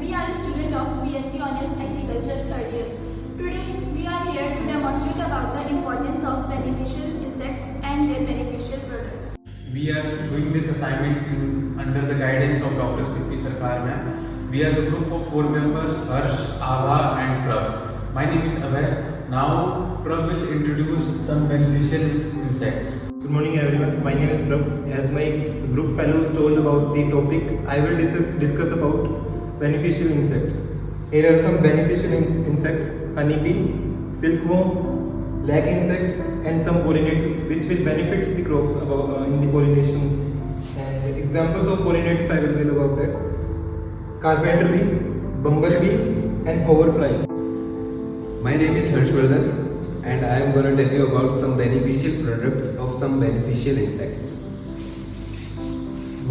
We are a student of BSc Honours Agriculture 3rd year. Today, we are here to demonstrate about the importance of beneficial insects and their beneficial products. We are doing this assignment under the guidance of Dr. Sippy Sarkar ma'am. We are the group of 4 members, Harsh, Ava and Prab. My name is Abhay. Now Prab will introduce some beneficial insects. Good morning everyone, my name is Prab. As my group fellows told about the topic, I will discuss about beneficial insects. Here are some beneficial insects: honeybee, silkworm, lag insects and some pollinators which will benefit the crops in the pollination. And examples of pollinators I will tell about that: carpenter bee, bumblebee and overflies. My name is Harshvardhan and I am going to tell you about some beneficial products of some beneficial insects.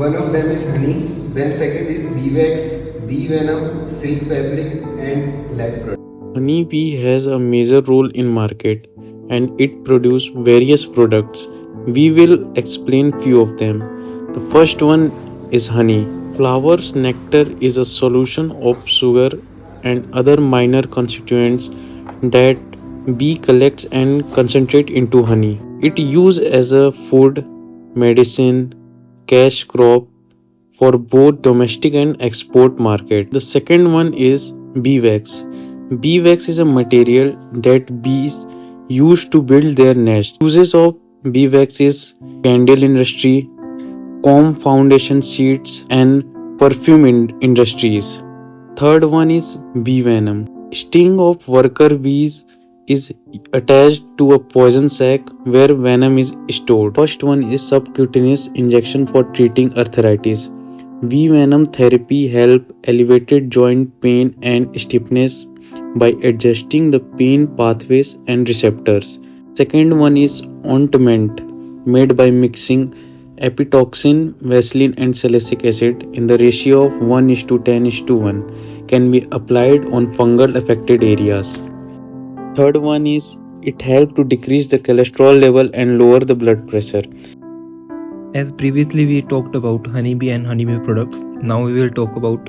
One of them is honey, then second is bee wax, bee venom, silk fabric and lab products. Honeybee has a major role in market and it produces various products. We will explain few of them. The first one is honey. Flowers nectar is a solution of sugar and other minor constituents that bee collects and concentrate into honey. It used as a food, medicine, cash crop for both domestic and export market. The second one is bee wax. Bee wax is a material that bees use to build their nest. Uses of bee wax is candle industry, comb foundation sheets and perfume industries. Third one is bee venom. Sting of worker bees is attached to a poison sac where venom is stored. First one is subcutaneous injection for treating arthritis. Bee venom therapy help alleviate joint pain and stiffness by adjusting the pain pathways and receptors. Second one is ointment made by mixing epitoxin, Vaseline and salicylic acid in the ratio of 1:10:1 can be applied on fungal affected areas. Third one is it helps to decrease the cholesterol level and lower the blood pressure. As previously we talked about honeybee and honeybee products, now we will talk about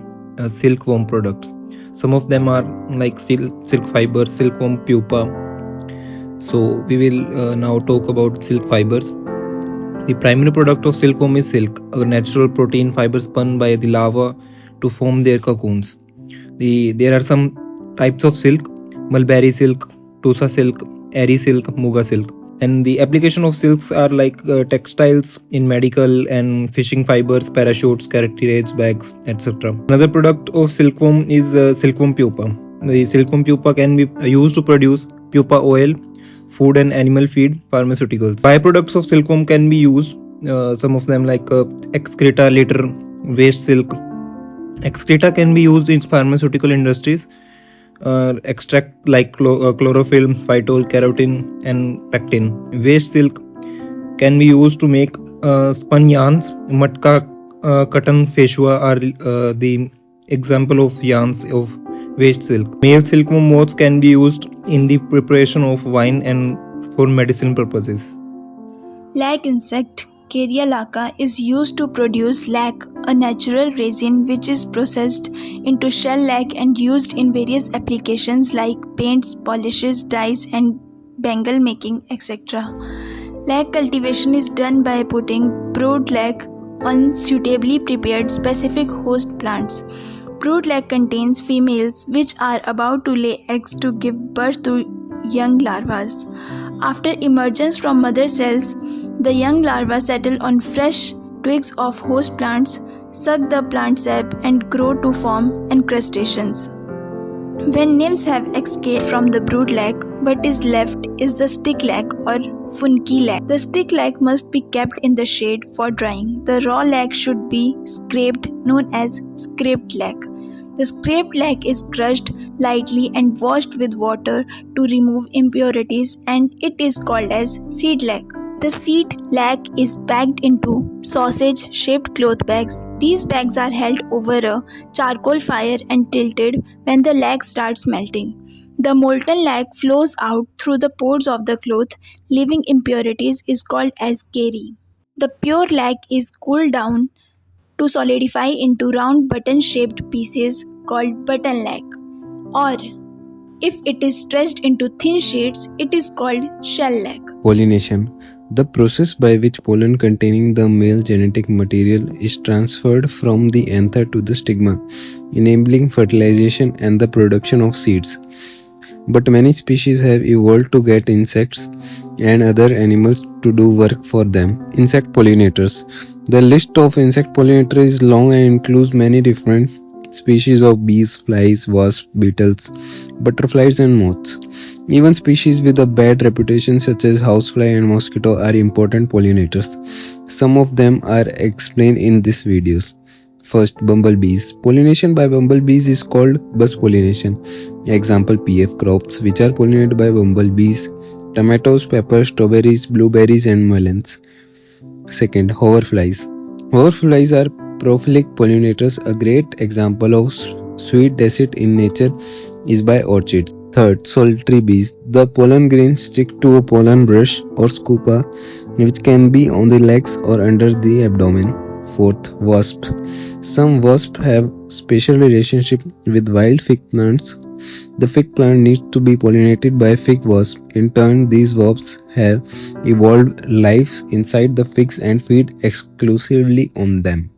silkworm products. Some of them are like silk fiber, silkworm pupa. So we will now talk about silk fibers. The primary product of silkworm is silk, a natural protein fiber spun by the larva to form their cocoons. There are some types of silk: mulberry silk, tosa silk, airy silk, muga silk. And the application of silks are like textiles in medical and fishing fibers, parachutes, cartridge bags, etc. Another product of silkworm is silkworm pupa. The silkworm pupa can be used to produce pupa oil, food and animal feed, pharmaceuticals. Byproducts of silkworm can be used, some of them like excreta, litter, waste silk. Excreta can be used in pharmaceutical industries. Extract like chlorophyll, phytol, keratin and pectin. Waste silk can be used to make spun yarns. Matka, cotton, feshua are the example of yarns of waste silk. Male silkworm moths can be used in the preparation of wine and for medicinal purposes. Lag insect Caria laca is used to produce lac, a natural resin which is processed into shell lac and used in various applications like paints, polishes, dyes and bangle making, etc. Lac cultivation is done by putting brood lac on suitably prepared specific host plants. Brood lac contains females which are about to lay eggs to give birth to young larvae. After emergence from mother cells, the young larvae settle on fresh twigs of host plants, suck the plant sap and grow to form encrustations. When nymphs have escaped from the brood lac, what is left is the stick lac or funky lac. The stick lac must be kept in the shade for drying. The raw lac should be scraped, known as scraped lac. The scraped lac is crushed lightly and washed with water to remove impurities, and it is called as seed lac. The seed lac is packed into sausage-shaped cloth bags. These bags are held over a charcoal fire and tilted when the lac starts melting. The molten lac flows out through the pores of the cloth, leaving impurities is called as keri. The pure lac is cooled down to solidify into round button-shaped pieces called button lag, or if it is stretched into thin sheets, it is called shell lag. Pollination. The process by which pollen containing the male genetic material is transferred from the anther to the stigma, enabling fertilization and the production of seeds. But many species have evolved to get insects and other animals to do work for them. Insect pollinators. The list of insect pollinators is long and includes many different species of bees, flies, wasps, beetles, butterflies, and moths. Even species with a bad reputation such as housefly and mosquito are important pollinators. Some of them are explained in this videos. First, bumblebees. Pollination by bumblebees is called bus pollination. Example, PF crops, which are pollinated by bumblebees, tomatoes, peppers, strawberries, blueberries, and melons. Second, hoverflies. Hoverflies are prolific pollinators. A great example of sweet descent in nature is by orchids. Third, solitary bees. The pollen grains stick to a pollen brush or scopa, which can be on the legs or under the abdomen. Fourth, wasps. Some wasps have special relationship with wild fig plants. The fig plant needs to be pollinated by fig wasps. In turn, these wasps have evolved lives inside the figs and feed exclusively on them.